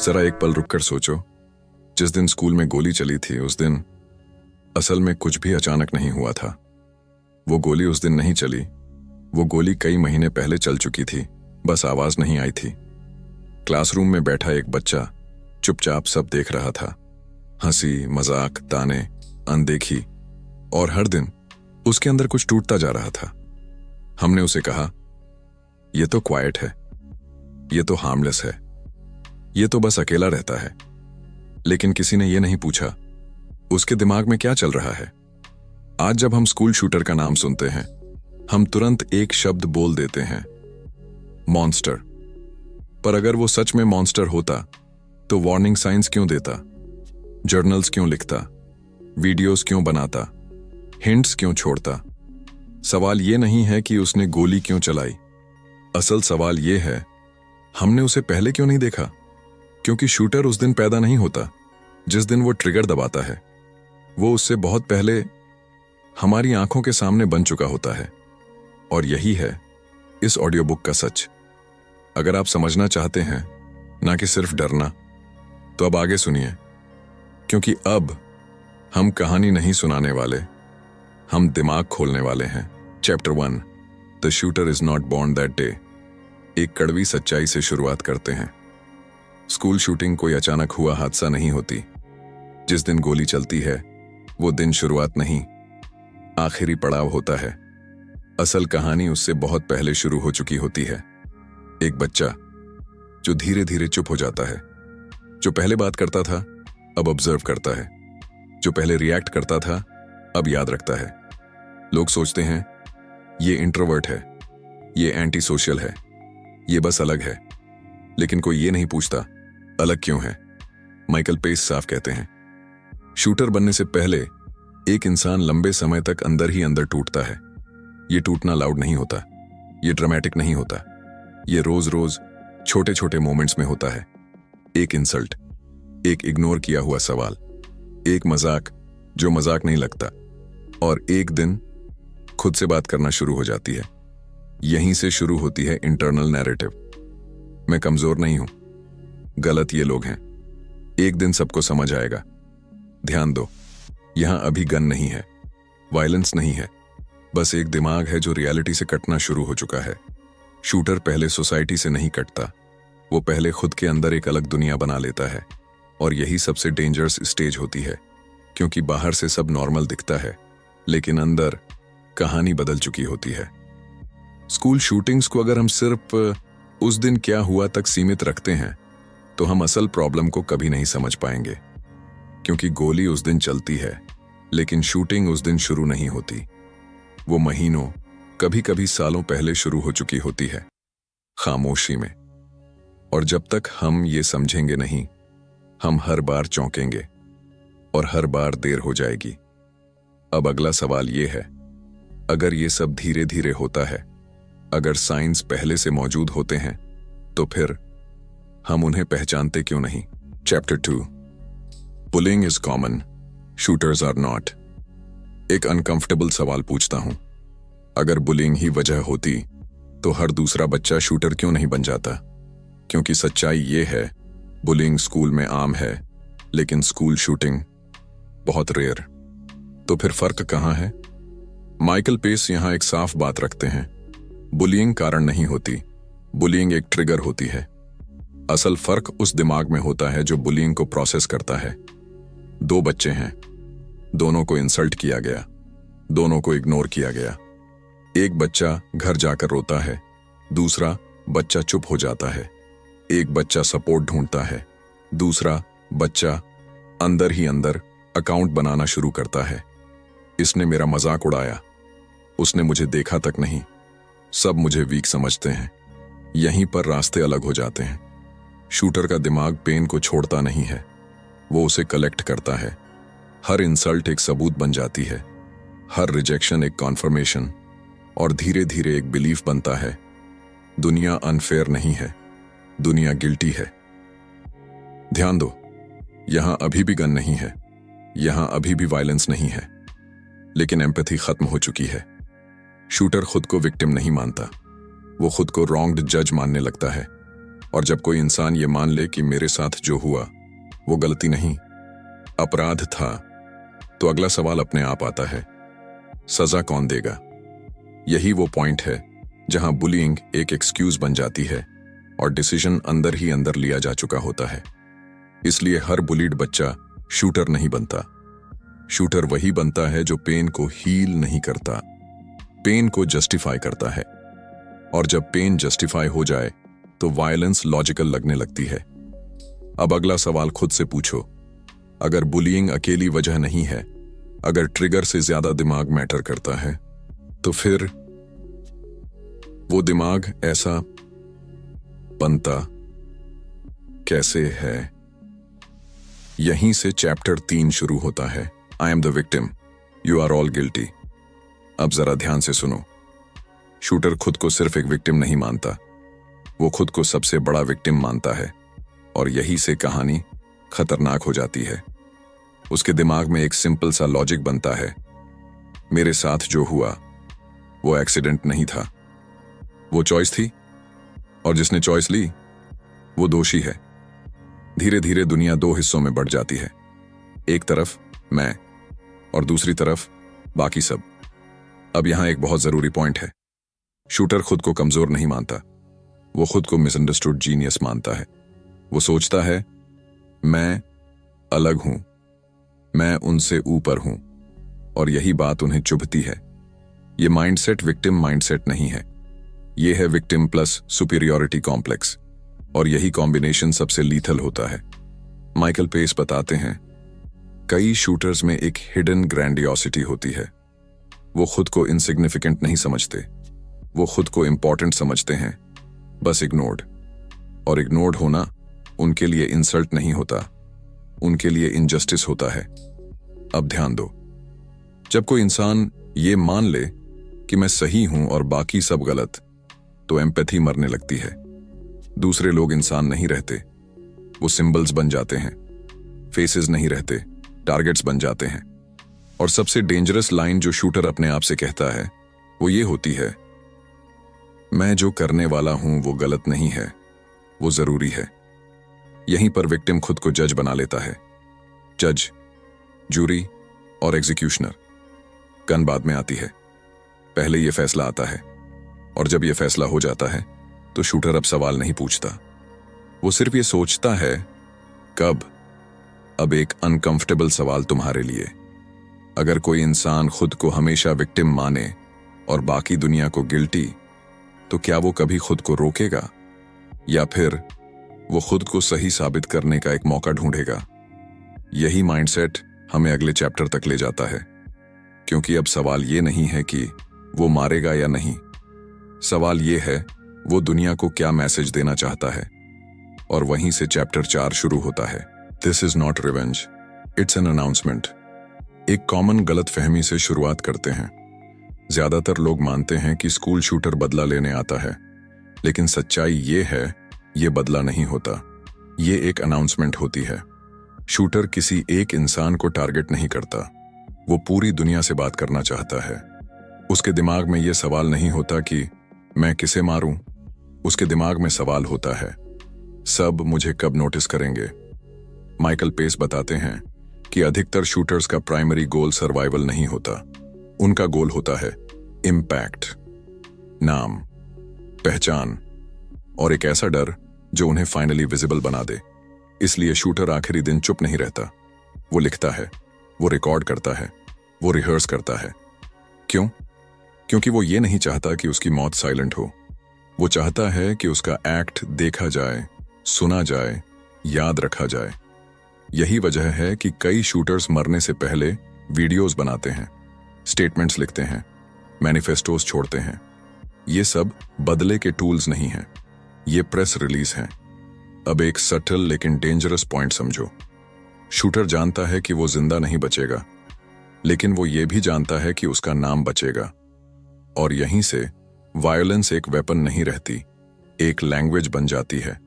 जरा एक पल रुककर सोचो, जिस दिन स्कूल में गोली चली थी उस दिन असल में कुछ भी अचानक नहीं हुआ था। वो गोली उस दिन नहीं चली, वो गोली कई महीने पहले चल चुकी थी, बस आवाज नहीं आई थी। क्लासरूम में बैठा एक बच्चा चुपचाप सब देख रहा था। हंसी, मजाक, ताने, अनदेखी, और हर दिन उसके अंदर कुछ टूटता जा रहा था। हमने उसे कहा, ये तो क्वाइट है, ये तो हार्मलेस है, ये तो बस अकेला रहता है। लेकिन किसी ने यह नहीं पूछा उसके दिमाग में क्या चल रहा है। आज जब हम स्कूल शूटर का नाम सुनते हैं, हम तुरंत एक शब्द बोल देते हैं, मॉन्स्टर। पर अगर वो सच में मॉन्स्टर होता तो वार्निंग साइंस क्यों देता, जर्नल्स क्यों लिखता, वीडियोस क्यों बनाता, हिंट्स क्यों छोड़ता। सवाल ये नहीं है कि उसने गोली क्यों चलाई, असल सवाल ये है, हमने उसे पहले क्यों नहीं देखा। क्योंकि शूटर उस दिन पैदा नहीं होता जिस दिन वो ट्रिगर दबाता है, वो उससे बहुत पहले हमारी आंखों के सामने बन चुका होता है। और यही है इस ऑडियो बुक का सच। अगर आप समझना चाहते हैं, ना कि सिर्फ डरना, तो अब आगे सुनिए, क्योंकि अब हम कहानी नहीं सुनाने वाले, हम दिमाग खोलने वाले हैं। Chapter 1, the shooter is not born that day. एक कड़वी सच्चाई से शुरुआत करते हैं। स्कूल शूटिंग कोई अचानक हुआ हादसा नहीं होती। जिस दिन गोली चलती है वो दिन शुरुआत नहीं, आखिरी पड़ाव होता है। असल कहानी उससे बहुत पहले शुरू हो चुकी होती है। एक बच्चा जो धीरे धीरे चुप हो जाता है, जो पहले बात करता था अब ऑब्जर्व करता है, जो पहले रिएक्ट करता था अब याद रखता है। लोग सोचते हैं ये इंट्रोवर्ट है, ये एंटी सोशल है, ये बस अलग है। लेकिन कोई ये नहीं पूछता अलग क्यों है। माइकल पेस साफ कहते हैं, शूटर बनने से पहले एक इंसान लंबे समय तक अंदर ही अंदर टूटता है। ये टूटना लाउड नहीं होता, ये ड्रामेटिक नहीं होता, ये रोज रोज छोटे छोटे मोमेंट्स में होता है। एक इंसल्ट, एक इग्नोर किया हुआ सवाल, एक मजाक जो मजाक नहीं लगता, और एक दिन खुद से बात करना शुरू हो जाती है। यहीं से शुरू होती है इंटरनल नैरेटिव। मैं कमजोर नहीं हूं, गलत ये लोग हैं, एक दिन सबको समझ आएगा। ध्यान दो, यहां अभी गन नहीं है, वायलेंस नहीं है, बस एक दिमाग है जो रियलिटी से कटना शुरू हो चुका है। शूटर पहले सोसाइटी से नहीं कटता, वो पहले खुद के अंदर एक अलग दुनिया बना लेता है। और यही सबसे डेंजरस स्टेज होती है, क्योंकि बाहर से सब नॉर्मल दिखता है, लेकिन अंदर कहानी बदल चुकी होती है। स्कूल शूटिंग्स को अगर हम सिर्फ उस दिन क्या हुआ तक सीमित रखते हैं, तो हम असल प्रॉब्लम को कभी नहीं समझ पाएंगे। क्योंकि गोली उस दिन चलती है, लेकिन शूटिंग उस दिन शुरू नहीं होती। वो महीनों, कभी कभी सालों पहले शुरू हो चुकी होती है, खामोशी में। और जब तक हम ये समझेंगे नहीं, हम हर बार चौंकेंगे और हर बार देर हो जाएगी। अब अगला सवाल ये है, अगर ये सब धीरे धीरे होता है, अगर साइंस पहले से मौजूद होते हैं, तो फिर हम उन्हें पहचानते क्यों नहीं। Chapter 2, bullying is common, shooters are not. एक अनकंफर्टेबल सवाल पूछता हूं, अगर बुलिंग ही वजह होती तो हर दूसरा बच्चा शूटर क्यों नहीं बन जाता। क्योंकि सच्चाई ये है, बुलिंग स्कूल में आम है, लेकिन स्कूल शूटिंग बहुत रेयर। तो फिर फर्क कहां है। माइकल पेस यहां एक साफ बात रखते हैं, बुलिंग कारण नहीं होती, बुलिंग एक ट्रिगर होती है। असल फर्क उस दिमाग में होता है जो बुलिंग को प्रोसेस करता है। दो बच्चे हैं, दोनों को इंसल्ट किया गया, दोनों को इग्नोर किया गया। एक बच्चा घर जाकर रोता है, दूसरा बच्चा चुप हो जाता है। एक बच्चा सपोर्ट ढूंढता है, दूसरा बच्चा अंदर ही अंदर अकाउंट बनाना शुरू करता है। इसने मेरा मजाक उड़ाया, उसने मुझे देखा तक नहीं, सब मुझे वीक समझते हैं। यहीं पर रास्ते अलग हो जाते हैं। शूटर का दिमाग पेन को छोड़ता नहीं है, वो उसे कलेक्ट करता है। हर इंसल्ट एक सबूत बन जाती है, हर रिजेक्शन एक कॉन्फर्मेशन, और धीरे धीरे एक बिलीफ बनता है, दुनिया अनफेयर नहीं है, दुनिया गिल्टी है। ध्यान दो, यहां अभी भी गन नहीं है, यहां अभी भी वायलेंस नहीं है, लेकिन एम्पैथी खत्म हो चुकी है। शूटर खुद को विक्टिम नहीं मानता, वो खुद को रॉन्ग्ड जज मानने लगता है। और जब कोई इंसान ये मान ले कि मेरे साथ जो हुआ वो गलती नहीं, अपराध था, तो अगला सवाल अपने आप आता है, सजा कौन देगा? यही वो पॉइंट है जहां बुलिंग एक एक्सक्यूज बन जाती है और डिसीजन अंदर ही अंदर लिया जा चुका होता है। इसलिए हर बुलीड बच्चा शूटर नहीं बनता। शूटर वही बनता है जो पेन को हील नहीं करता, पेन को जस्टिफाई करता है। और जब पेन जस्टिफाई हो जाए तो वायलेंस लॉजिकल लगने लगती है। अब अगला सवाल खुद से पूछो, अगर बुलिंग अकेली वजह नहीं है, अगर ट्रिगर से ज्यादा दिमाग मैटर करता है, तो फिर वो दिमाग ऐसा बनता कैसे है? यहीं से चैप्टर 3 शुरू होता है। I am the victim, you are all guilty. अब जरा ध्यान से सुनो। शूटर खुद को सिर्फ एक विक्टिम नहीं मानता, वो खुद को सबसे बड़ा विक्टिम मानता है। और यही से कहानी खतरनाक हो जाती है। उसके दिमाग में एक सिंपल सा लॉजिक बनता है, मेरे साथ जो हुआ वो एक्सीडेंट नहीं था, वो चॉइस थी, और जिसने चॉइस ली वो दोषी है। धीरे धीरे दुनिया दो हिस्सों में बढ़ जाती है, एक तरफ मैं और दूसरी तरफ बाकी सब। अब यहां एक बहुत जरूरी पॉइंट है, शूटर खुद को कमजोर नहीं मानता, वो खुद को मिसअंडरस्टूड जीनियस मानता है। वो सोचता है मैं अलग हूं, मैं उनसे ऊपर हूं, और यही बात उन्हें चुभती है। ये माइंडसेट विक्टिम माइंडसेट नहीं है, ये है विक्टिम प्लस सुपीरियॉरिटी कॉम्प्लेक्स, और यही कॉम्बिनेशन सबसे लीथल होता है। माइकल पेस बताते हैं, कई शूटर्स में एक हिडन ग्रैंडियोसिटी होती है। वो खुद को इनसिग्निफिकेंट नहीं समझते, वो खुद को इंपॉर्टेंट समझते हैं, बस इग्नोर्ड। और इग्नोर्ड होना उनके लिए इंसल्ट नहीं होता, उनके लिए इनजस्टिस होता है। अब ध्यान दो, जब कोई इंसान ये मान ले कि मैं सही हूं और बाकी सब गलत, तो एम्पैथी मरने लगती है। दूसरे लोग इंसान नहीं रहते, वो सिंबल्स बन जाते हैं, फेसेस नहीं रहते, टारगेट्स बन जाते हैं। और सबसे डेंजरस लाइन जो शूटर अपने आप से कहता है वो ये होती है, मैं जो करने वाला हूं वो गलत नहीं है, वो जरूरी है। यहीं पर विक्टिम खुद को जज बना लेता है, जज, जूरी और एग्जीक्यूशनर। गन बाद में आती है, पहले ये फैसला आता है। और जब ये फैसला हो जाता है तो शूटर अब सवाल नहीं पूछता, वो सिर्फ ये सोचता है कब। अब एक अनकंफर्टेबल सवाल तुम्हारे लिए, अगर कोई इंसान खुद को हमेशा विक्टिम माने और बाकी दुनिया को गिल्टी, तो क्या वो कभी खुद को रोकेगा, या फिर वो खुद को सही साबित करने का एक मौका ढूंढेगा? यही माइंडसेट हमें अगले चैप्टर तक ले जाता है, क्योंकि अब सवाल ये नहीं है कि वो मारेगा या नहीं, सवाल ये है वो दुनिया को क्या मैसेज देना चाहता है। और वहीं से चैप्टर 4 शुरू होता है। This is not revenge, it's an announcement. एक कॉमन गलत फहमी से शुरुआत करते हैं। ज्यादातर लोग मानते हैं कि स्कूल शूटर बदला लेने आता है, लेकिन सच्चाई ये है ये बदला नहीं होता, ये एक अनाउंसमेंट होती है। शूटर किसी एक इंसान को टारगेट नहीं करता, वो पूरी दुनिया से बात करना चाहता है। उसके दिमाग में ये सवाल नहीं होता कि मैं किसे मारूं, उसके दिमाग में सवाल होता है सब मुझे कब नोटिस करेंगे। माइकल पेस बताते हैं कि अधिकतर शूटर्स का प्राइमरी गोल सर्वाइवल नहीं होता, उनका गोल होता है इम्पैक्ट, नाम, पहचान और एक ऐसा डर जो उन्हें फाइनली विजिबल बना दे। इसलिए शूटर आखिरी दिन चुप नहीं रहता, वो लिखता है, वो रिकॉर्ड करता है, वो रिहर्स करता है। क्यों? क्योंकि वो ये नहीं चाहता कि उसकी मौत साइलेंट हो, वो चाहता है कि उसका एक्ट देखा जाए, सुना जाए, याद रखा जाए। यही वजह है कि कई शूटर्स मरने से पहले वीडियोस बनाते हैं, स्टेटमेंट्स लिखते हैं, मैनिफेस्टोस छोड़ते हैं। ये सब बदले के टूल्स नहीं हैं, ये प्रेस रिलीज हैं। अब एक सटल लेकिन डेंजरस पॉइंट समझो। शूटर जानता है कि वो जिंदा नहीं बचेगा, लेकिन वो ये भी जानता है कि उसका नाम बचेगा। और यहीं से वायलेंस एक वेपन नहीं रहती, एक लैंग्वेज बन जाती है।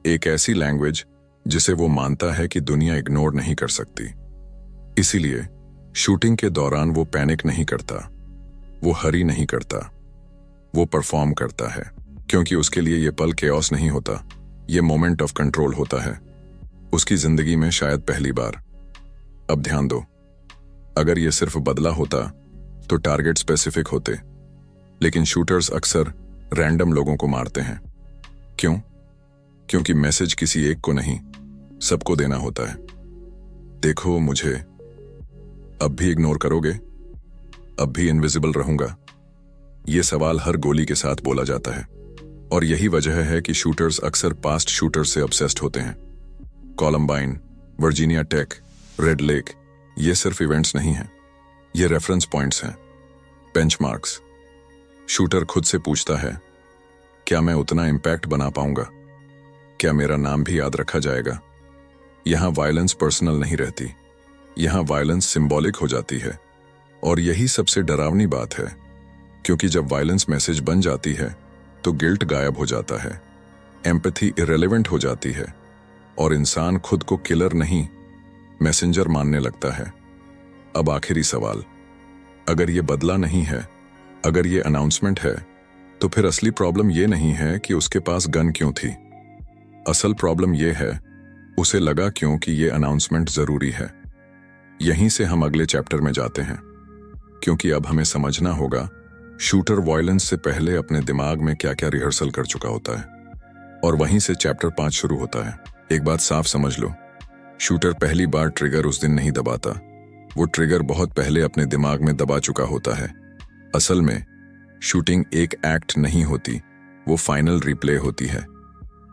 एक ऐसी लैंग्वेज जिसे वो मानता है कि दुनिया इग्नोर नहीं कर सकती। इसीलिए शूटिंग के दौरान वो पैनिक नहीं करता, वो हरी नहीं करता, वो परफॉर्म करता है, क्योंकि उसके लिए ये पल केओस नहीं होता, ये मोमेंट ऑफ कंट्रोल होता है, उसकी जिंदगी में शायद पहली बार। अब ध्यान दो, अगर ये सिर्फ बदला होता तो टारगेट स्पेसिफिक होते, लेकिन शूटर्स अक्सर रैंडम लोगों को मारते हैं। क्यों? क्योंकि मैसेज किसी एक को नहीं, सबको देना होता है। देखो मुझे, अब भी इग्नोर करोगे? अब भी इनविजिबल रहूंगा? ये सवाल हर गोली के साथ बोला जाता है, और यही वजह है कि शूटर्स अक्सर पास्ट शूटर्स से ऑब्सेस्ड होते हैं। Columbine, Virginia Tech, red lake, ये सिर्फ इवेंट्स नहीं हैं, ये रेफरेंस पॉइंट्स हैं, बेंचमार्क्स। शूटर खुद से पूछता है, क्या मैं उतना इम्पैक्ट बना पाऊंगा? क्या मेरा नाम भी याद रखा जाएगा? यहां वायलेंस पर्सनल नहीं रहती, यहां वायलेंस सिंबॉलिक हो जाती है। और यही सबसे डरावनी बात है, क्योंकि जब वायलेंस मैसेज बन जाती है तो गिल्ट गायब हो जाता है, एम्पैथी इरेलेवेंट हो जाती है, और इंसान खुद को किलर नहीं मैसेंजर मानने लगता है। अब आखिरी सवाल, अगर ये बदला नहीं है, अगर ये अनाउंसमेंट है, तो फिर असली प्रॉब्लम ये नहीं है कि उसके पास गन क्यों थी। असल प्रॉब्लम ये है, उसे लगा क्यों कि ये अनाउंसमेंट जरूरी है। यहीं से हम अगले चैप्टर में जाते हैं, क्योंकि अब हमें समझना होगा शूटर वायलेंस से पहले अपने दिमाग में क्या क्या रिहर्सल कर चुका होता है। और वहीं से चैप्टर 5 शुरू होता है। एक बात साफ समझ लो, शूटर पहली बार ट्रिगर उस दिन नहीं दबाता, वो ट्रिगर बहुत पहले अपने दिमाग में दबा चुका होता है। असल में शूटिंग एक एक्ट नहीं होती, वो फाइनल रिप्ले होती है।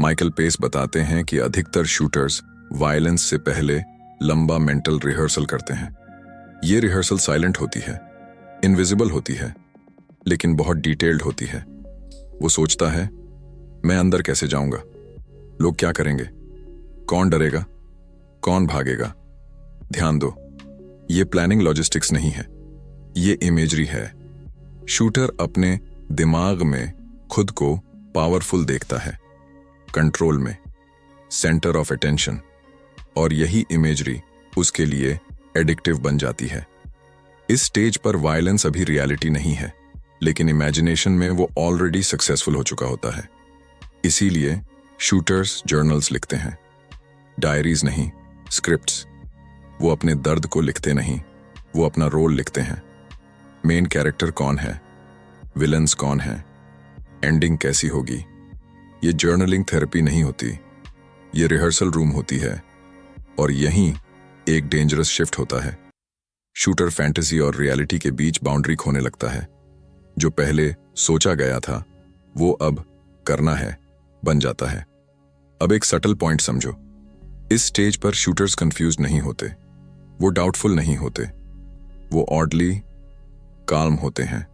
माइकल पेस बताते हैं कि अधिकतर शूटर्स वायलेंस से पहले लंबा मेंटल रिहर्सल करते हैं। ये रिहर्सल साइलेंट होती है, इनविजिबल होती है, लेकिन बहुत डिटेल्ड होती है। वो सोचता है, मैं अंदर कैसे जाऊंगा, लोग क्या करेंगे, कौन डरेगा, कौन भागेगा। ध्यान दो, ये प्लानिंग लॉजिस्टिक्स नहीं है, ये इमेजरी है। शूटर अपने दिमाग में खुद को पावरफुल देखता है, कंट्रोल में, सेंटर ऑफ अटेंशन, और यही इमेजरी उसके लिए एडिक्टिव बन जाती है। इस स्टेज पर वायलेंस अभी रियलिटी नहीं है, लेकिन इमेजिनेशन में वो ऑलरेडी सक्सेसफुल हो चुका होता है। इसीलिए शूटर्स जर्नल्स लिखते हैं, डायरीज नहीं, स्क्रिप्ट्स। वो अपने दर्द को लिखते नहीं, वो अपना रोल लिखते हैं। मेन कैरेक्टर कौन है, विलन्स कौन है, एंडिंग कैसी होगी। ये जर्नलिंग थेरेपी नहीं होती, ये रिहर्सल रूम होती है। और यहीं एक डेंजरस शिफ्ट होता है। शूटर फैंटेसी और रियलिटी के बीच बाउंड्री खोने लगता है। जो पहले सोचा गया था, वो अब करना है बन जाता है। अब एक सटल पॉइंट समझो, इस स्टेज पर शूटर्स कंफ्यूज नहीं होते, वो डाउटफुल नहीं होते, वो ऑडली काल्म होते हैं,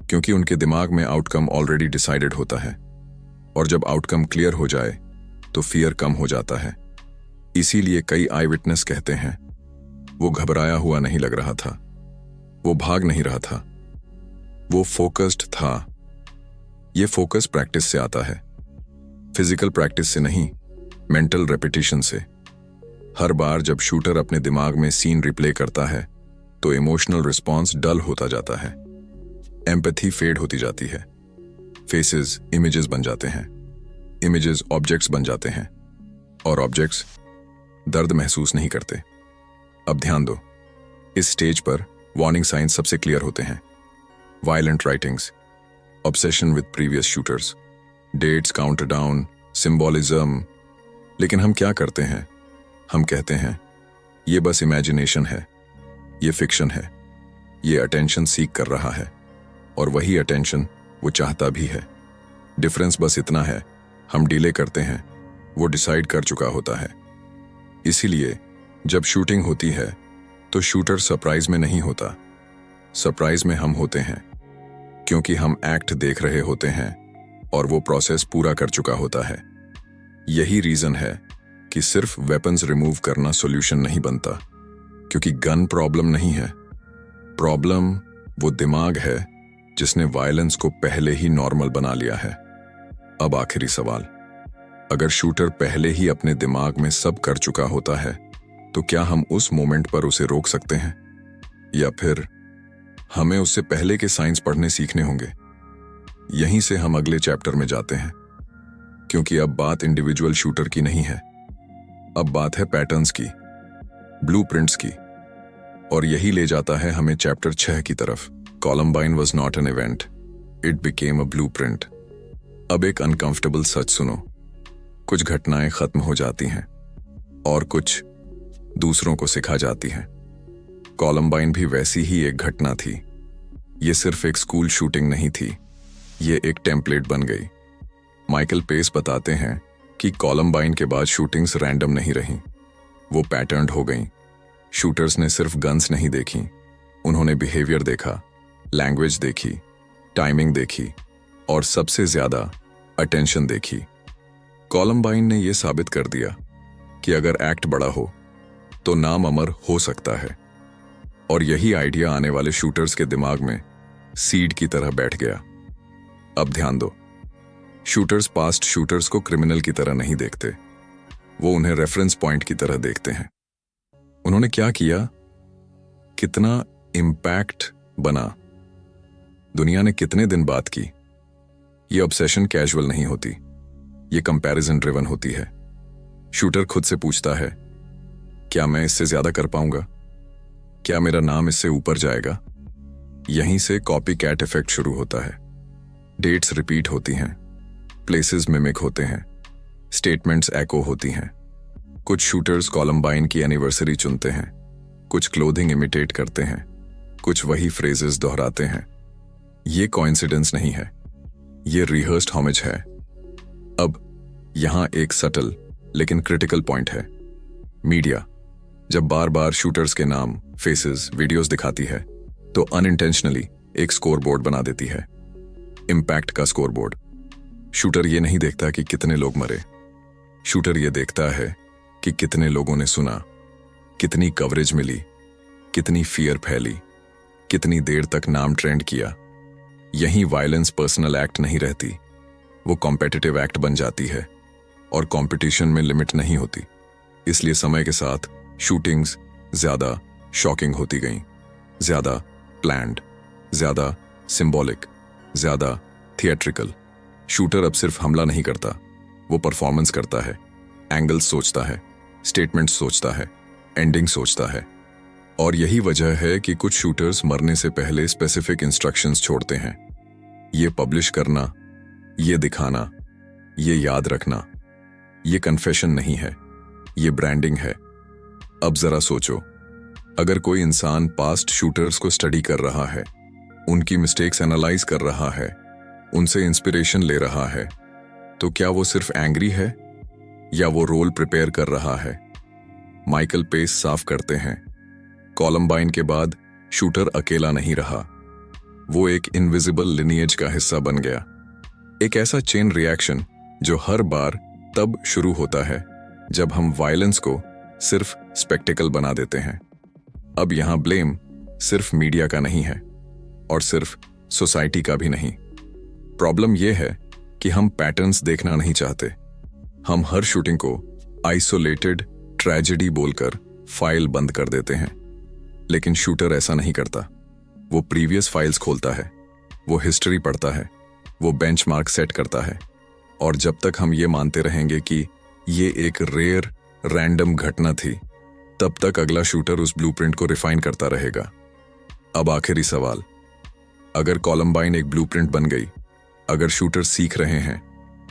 क्योंकि उनके दिमाग में आउटकम ऑलरेडी डिसाइडेड होता है। और जब आउटकम क्लियर हो जाए तो फियर कम हो जाता है। इसीलिए कई आई विटनेस कहते हैं, वो घबराया हुआ नहीं लग रहा था, वो भाग नहीं रहा था, वो फोकस्ड था। ये फोकस प्रैक्टिस से आता है, फिजिकल प्रैक्टिस से नहीं, मेंटल रेपिटेशन से। हर बार जब शूटर अपने दिमाग में सीन रिप्ले करता है तो इमोशनल रिस्पॉन्स डल होता जाता है, एम्पैथी फेड होती जाती है, फेसेस इमेजेस बन जाते हैं, इमेजेस ऑब्जेक्ट्स बन जाते हैं, और ऑब्जेक्ट्स दर्द महसूस नहीं करते। अब ध्यान दो, इस स्टेज पर वार्निंग साइंस सबसे क्लियर होते हैं। Violent writings, obsession with previous shooters, dates, countdown, symbolism. लेकिन हम क्या करते हैं? हम कहते हैं ये बस इमेजिनेशन है, ये फिक्शन है, ये अटेंशन सीख कर रहा है, और वही अटेंशन वो चाहता भी है। डिफरेंस बस इतना है, हम डिले करते हैं, वो डिसाइड कर चुका होता है। इसीलिए जब शूटिंग होती है तो शूटर सरप्राइज में नहीं होता, सरप्राइज में हम होते हैं, क्योंकि हम एक्ट देख रहे होते हैं और वो प्रोसेस पूरा कर चुका होता है। यही रीजन है कि सिर्फ वेपन्स रिमूव करना सॉल्यूशन नहीं बनता, क्योंकि गन प्रॉब्लम नहीं है, प्रॉब्लम वो दिमाग है जिसने वायलेंस को पहले ही नॉर्मल बना लिया है। अब आखिरी सवाल, अगर शूटर पहले ही अपने दिमाग में सब कर चुका होता है तो क्या हम उस मोमेंट पर उसे रोक सकते हैं, या फिर हमें उससे पहले के साइंस पढ़ने सीखने होंगे? यहीं से हम अगले चैप्टर में जाते हैं, क्योंकि अब बात इंडिविजुअल शूटर की नहीं है, अब बात है पैटर्न्स की, ब्लूप्रिंट्स की। और यही ले जाता है हमें चैप्टर 6 की तरफ। Columbine was not an event, it became a blueprint. अब एक अनकंफर्टेबल सच सुनो, कुछ घटनाएं खत्म हो जाती हैं और कुछ दूसरों को सिखा जाती हैं। कॉलम्बाइन भी वैसी ही एक घटना थी। ये सिर्फ एक स्कूल शूटिंग नहीं थी, ये एक टेम्पलेट बन गई। माइकल पेस बताते हैं कि कॉलम्बाइन के बाद शूटिंग्स रैंडम नहीं रहीं, वो पैटर्न्ड हो गईं। शूटर्स ने सिर्फ गन्स नहीं देखी, उन्होंने बिहेवियर देखा, लैंग्वेज देखी, टाइमिंग देखी और सबसे ज्यादा अटेंशन देखी। कॉलम्बाइन ने यह साबित कर दिया कि अगर एक्ट बड़ा हो तो नाम अमर हो सकता है। और यही आइडिया आने वाले शूटर्स के दिमाग में सीड की तरह बैठ गया। अब ध्यान दो, शूटर्स पास्ट शूटर्स को क्रिमिनल की तरह नहीं देखते, वो उन्हें रेफरेंस पॉइंट की तरह देखते हैं। उन्होंने क्या किया, कितना इम्पैक्ट बना, दुनिया ने कितने दिन बात की। ये ऑब्सेशन कैजुअल नहीं होती, ये कंपैरिजन ड्रिवन होती है। शूटर खुद से पूछता है, क्या मैं इससे ज्यादा कर पाऊंगा, क्या मेरा नाम इससे ऊपर जाएगा। यहीं से कॉपी कैट इफेक्ट शुरू होता है। डेट्स रिपीट होती हैं, प्लेसेस मिमिक होते हैं, स्टेटमेंट्स एको होती हैं। कुछ शूटर्स कॉलम्बाइन की एनिवर्सरी चुनते हैं, कुछ क्लोथिंग इमिटेट करते हैं, कुछ वही फ्रेजेस दोहराते हैं। ये कोइंसिडेंस नहीं है, ये रिहर्स्ड होमेज है। अब यहां एक सटल लेकिन क्रिटिकल पॉइंट है। मीडिया जब बार बार शूटर्स के नाम, फेसेस, वीडियोस दिखाती है तो अनइंटेंशनली एक स्कोर बोर्ड बना देती है, इम्पैक्ट का स्कोर बोर्ड। शूटर ये नहीं देखता कि कितने लोग मरे, शूटर ये देखता है कि कितने लोगों ने सुना, कितनी कवरेज मिली, कितनी फियर फैली, कितनी देर तक नाम ट्रेंड किया। यही वायलेंस पर्सनल एक्ट नहीं रहती, वो कॉम्पिटिटिव एक्ट बन जाती है। और कंपटीशन में लिमिट नहीं होती, इसलिए समय के साथ शूटिंग्स ज्यादा शॉकिंग होती गईं, ज्यादा प्लान्ड, ज्यादा सिंबॉलिक, ज्यादा थिएट्रिकल। शूटर अब सिर्फ हमला नहीं करता, वो परफॉर्मेंस करता है, एंगल्स सोचता है, स्टेटमेंट्स सोचता है, एंडिंग सोचता है। और यही वजह है कि कुछ शूटर्स मरने से पहले स्पेसिफिक इंस्ट्रक्शंस छोड़ते हैं। ये पब्लिश करना, ये दिखाना, ये याद रखना, ये कन्फेशन नहीं है, ये ब्रांडिंग है। अब जरा सोचो, अगर कोई इंसान पास्ट शूटर्स को स्टडी कर रहा है, उनकी मिस्टेक्स एनालाइज कर रहा है, उनसे इंस्पिरेशन ले रहा है, तो क्या वो सिर्फ एंग्री है या वो रोल प्रिपेयर कर रहा है? माइकल पेस साफ करते हैं, कॉलम्बाइन के बाद शूटर अकेला नहीं रहा, वो एक इनविजिबल लिनिएज का हिस्सा बन गया। एक ऐसा चेन रिएक्शन जो हर बार तब शुरू होता है जब हम वायलेंस को सिर्फ स्पेक्टिकल बना देते हैं। अब यहां ब्लेम सिर्फ मीडिया का नहीं है और सिर्फ सोसाइटी का भी नहीं। प्रॉब्लम यह है कि हम पैटर्न्स देखना नहीं चाहते। हम हर शूटिंग को आइसोलेटेड ट्रेजेडी बोलकर फाइल बंद कर देते हैं, लेकिन शूटर ऐसा नहीं करता। वो प्रीवियस फाइल्स खोलता है, वो हिस्ट्री पढ़ता है, वो बेंचमार्क सेट करता है। और जब तक हम ये मानते रहेंगे कि ये एक रेयर रैंडम घटना थी, तब तक अगला शूटर उस ब्लूप्रिंट को रिफाइन करता रहेगा। अब आखिरी सवाल, अगर कॉलम्बाइन एक ब्लूप्रिंट बन गई, अगर शूटर सीख रहे हैं,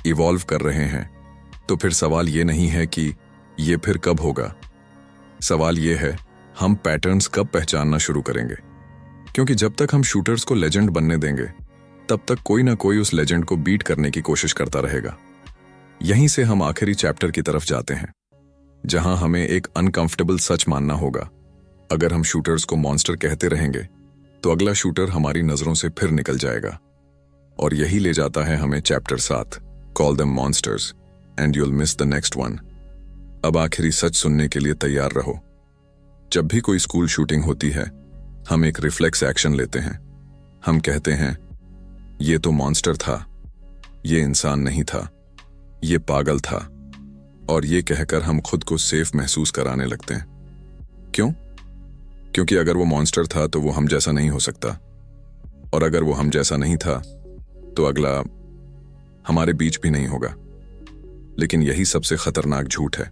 इवॉल्व कर रहे हैं, तो फिर सवाल ये नहीं है कि ये फिर कब होगा। सवाल ये है, हम पैटर्न्स कब पहचानना शुरू करेंगे? क्योंकि जब तक हम शूटर्स को लेजेंड बनने देंगे, तब तक कोई ना कोई उस लेजेंड को बीट करने की कोशिश करता रहेगा। यहीं से हम आखिरी चैप्टर की तरफ जाते हैं, जहां हमें एक अनकंफर्टेबल सच मानना होगा। अगर हम शूटर्स को मॉन्स्टर कहते रहेंगे, तो अगला शूटर हमारी नजरों से फिर निकल जाएगा। और यही ले जाता है हमें chapter 7, call them monsters and you'll miss the next one. अब आखिरी सच सुनने के लिए तैयार रहो। जब भी कोई स्कूल शूटिंग होती है, हम एक रिफ्लेक्स एक्शन लेते हैं। हम कहते हैं, ये तो मॉन्स्टर था, ये इंसान नहीं था, ये पागल था। और ये कहकर हम खुद को सेफ महसूस कराने लगते हैं। क्यों? क्योंकि अगर वो मॉन्स्टर था तो वो हम जैसा नहीं हो सकता, और अगर वो हम जैसा नहीं था तो अगला हमारे बीच भी नहीं होगा। लेकिन यही सबसे खतरनाक झूठ है।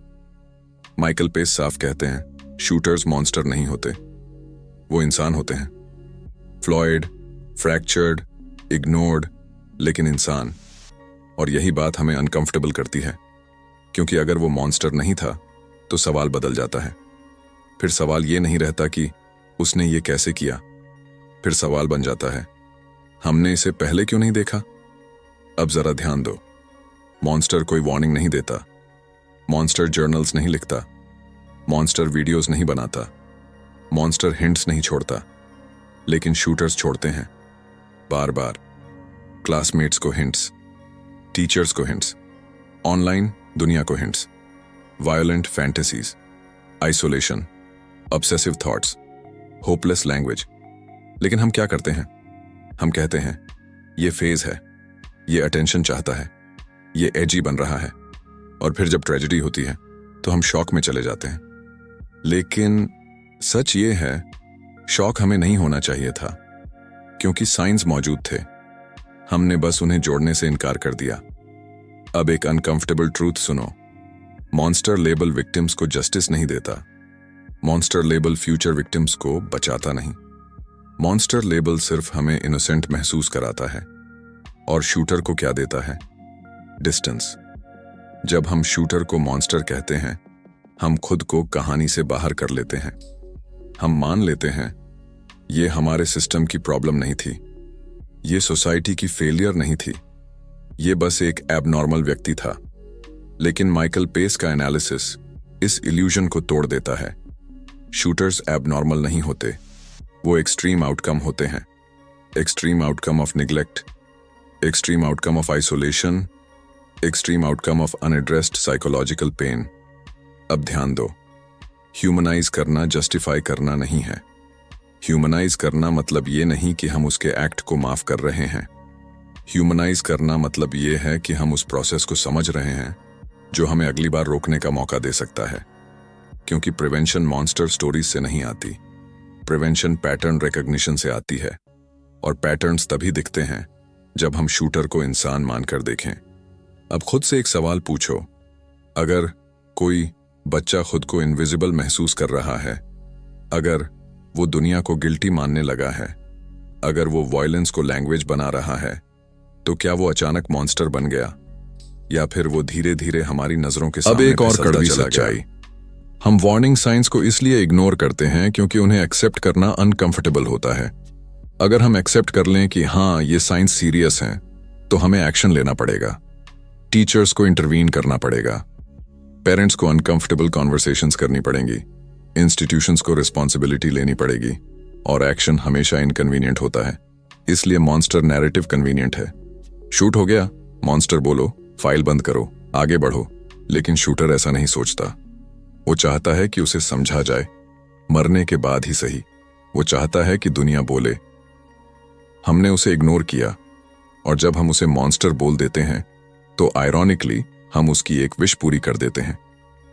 माइकल पेस साफ कहते हैं, शूटर्स मॉन्स्टर नहीं होते, वो इंसान होते हैं। फ्लॉयड, फ्रैक्चर्ड, इग्नोर्ड, लेकिन इंसान। और यही बात हमें अनकंफर्टेबल करती है, क्योंकि अगर वो मॉन्स्टर नहीं था तो सवाल बदल जाता है। फिर सवाल ये नहीं रहता कि उसने ये कैसे किया, फिर सवाल बन जाता है, हमने इसे पहले क्यों नहीं देखा। अब जरा ध्यान दो, मॉन्स्टर कोई वार्निंग नहीं देता, मॉन्स्टर जर्नल्स नहीं लिखता, मॉन्स्टर वीडियोस नहीं बनाता, मॉन्स्टर हिंट्स नहीं छोड़ता, लेकिन शूटर्स छोड़ते हैं, बार बार। क्लासमेट्स को हिंट्स, टीचर्स को हिंट्स, ऑनलाइन दुनिया को hints, violent fantasies, isolation, obsessive thoughts, hopeless language. लेकिन हम क्या करते हैं? हम कहते हैं ये फेज है, ये अटेंशन चाहता है, ये एजी बन रहा है। और फिर जब ट्रेजेडी होती है तो हम शॉक में चले जाते हैं। लेकिन सच ये है, शॉक हमें नहीं होना चाहिए था, क्योंकि साइंस मौजूद थे, हमने बस उन्हें जोड़ने से इनकार कर दिया। अब एक अनकंफर्टेबल ट्रूथ सुनो, मॉन्स्टर लेबल विक्टिम्स को जस्टिस नहीं देता, मॉन्स्टर लेबल फ्यूचर विक्टिम्स को बचाता नहीं। मॉन्स्टर लेबल सिर्फ हमें इनोसेंट महसूस कराता है, और शूटर को क्या देता है? डिस्टेंस। जब हम शूटर को मॉन्स्टर कहते हैं, हम खुद को कहानी से बाहर कर लेते हैं। हम मान लेते हैं ये हमारे सिस्टम की प्रॉब्लम नहीं थी, ये सोसाइटी की फेलियर नहीं थी, ये बस एक एबनॉर्मल व्यक्ति था। लेकिन माइकल पेस का एनालिसिस इस इल्यूजन को तोड़ देता है। शूटर्स एबनॉर्मल नहीं होते, वो एक्सट्रीम आउटकम होते हैं। Extreme outcome of neglect, extreme outcome of isolation, extreme outcome of unaddressed psychological pen. अब ध्यान दो, ह्यूमनाइज करना जस्टिफाई करना नहीं है। ह्यूमनाइज करना मतलब ये नहीं कि हम उसके एक्ट को माफ कर रहे हैं। ह्यूमनाइज करना मतलब ये है कि हम उस प्रोसेस को समझ रहे हैं जो हमें अगली बार रोकने का मौका दे सकता है। क्योंकि प्रिवेंशन मॉन्स्टर स्टोरीज से नहीं आती, प्रिवेंशन पैटर्न रिकॉग्निशन से आती है। और पैटर्न्स तभी दिखते हैं जब हम शूटर को इंसान मानकर देखें। अब खुद से एक सवाल पूछो, अगर कोई बच्चा खुद को इनविजिबल महसूस कर रहा है, अगर वो दुनिया को गिल्टी मानने लगा है, अगर वो वायलेंस को लैंग्वेज बना रहा है, तो क्या वो अचानक मॉन्स्टर बन गया, या फिर वो धीरे धीरे हमारी नजरों के सामने अब एक और फिसलता कड़वी चला सच्चाई, गया? हम वार्निंग साइंस को इसलिए इग्नोर करते हैं क्योंकि उन्हें एक्सेप्ट करना अनकंफर्टेबल होता है। अगर हम एक्सेप्ट कर लें कि हाँ ये साइंस सीरियस है, तो हमें एक्शन लेना पड़ेगा, टीचर्स को इंटरवीन करना पड़ेगा, पेरेंट्स को अनकंफर्टेबल कॉन्वर्सेशंस करनी पड़ेंगी, इंस्टीट्यूशंस को रिस्पॉन्सिबिलिटी लेनी पड़ेगी। और एक्शन हमेशा इनकन्वीनियंट होता है, इसलिए मॉन्स्टर नैरेटिव कन्वीनियंट है। शूट हो गया, मॉन्स्टर बोलो, फाइल बंद करो, आगे बढ़ो। लेकिन शूटर ऐसा नहीं सोचता, वो चाहता है कि उसे समझा जाए, मरने के बाद ही सही। वो चाहता है कि दुनिया बोले हमने उसे इग्नोर किया। और जब हम उसे मॉन्स्टर बोल देते हैं तो आयरॉनिकली हम उसकी एक विश पूरी कर देते हैं,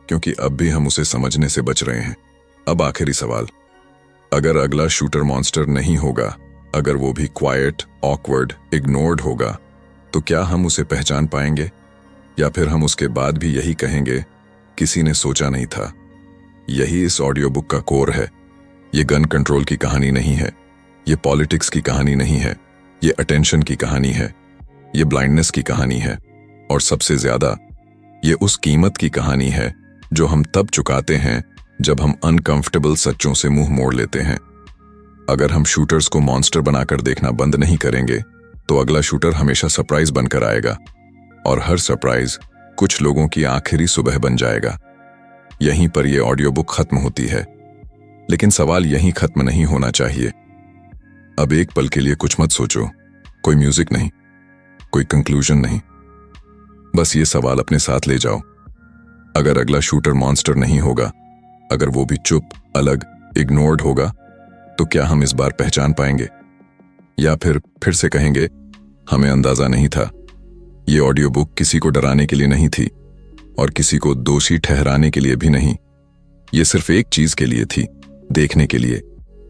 क्योंकि अब भी हम उसे समझने से बच रहे हैं। अब आखिरी सवाल, अगर अगला शूटर मॉन्स्टर नहीं होगा, अगर वो भी क्वाइट, ऑकवर्ड, इग्नोर्ड होगा, तो क्या हम उसे पहचान पाएंगे? या फिर हम उसके बाद भी यही कहेंगे किसी ने सोचा नहीं था? यही इस ऑडियो बुक का कोर है। ये गन कंट्रोल की कहानी नहीं है, ये पॉलिटिक्स की कहानी नहीं है, ये अटेंशन की कहानी है, ये ब्लाइंडनेस की कहानी है, और सबसे ज्यादा ये उस कीमत की कहानी है जो हम तब चुकाते हैं जब हम अनकंफर्टेबल सच्चों से मुंह मोड़ लेते हैं। अगर हम शूटर्स को मॉन्स्टर बनाकर देखना बंद नहीं करेंगे, तो अगला शूटर हमेशा सरप्राइज बनकर आएगा, और हर सरप्राइज कुछ लोगों की आखिरी सुबह बन जाएगा। यहीं पर यह ऑडियो बुक खत्म होती है, लेकिन सवाल यहीं खत्म नहीं होना चाहिए। अब एक पल के लिए कुछ मत सोचो, कोई म्यूजिक नहीं, कोई कंक्लूजन नहीं, बस ये सवाल अपने साथ ले जाओ। अगर अगला शूटर मॉन्स्टर नहीं होगा, अगर वो भी चुप, अलग, इग्नोर्ड होगा, तो क्या हम इस बार पहचान पाएंगे? या फिर से कहेंगे हमें अंदाजा नहीं था? ये ऑडियो बुक किसी को डराने के लिए नहीं थी, और किसी को दोषी ठहराने के लिए भी नहीं। ये सिर्फ एक चीज के लिए थी, देखने के लिए।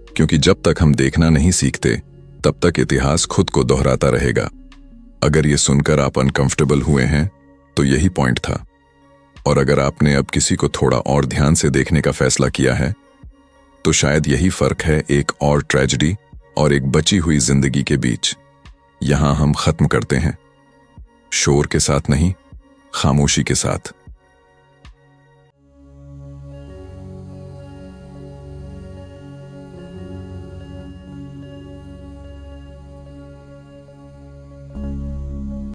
क्योंकि जब तक हम देखना नहीं सीखते, तब तक इतिहास खुद को दोहराता रहेगा। अगर ये सुनकर आप अनकंफर्टेबल हुए हैं, तो यही पॉइंट था। और अगर आपने अब किसी को थोड़ा और ध्यान से देखने का फैसला किया है, तो शायद यही फर्क है एक और ट्रेजेडी और एक बची हुई जिंदगी के बीच। यहां हम खत्म करते हैं, शोर के साथ नहीं, खामोशी के साथ।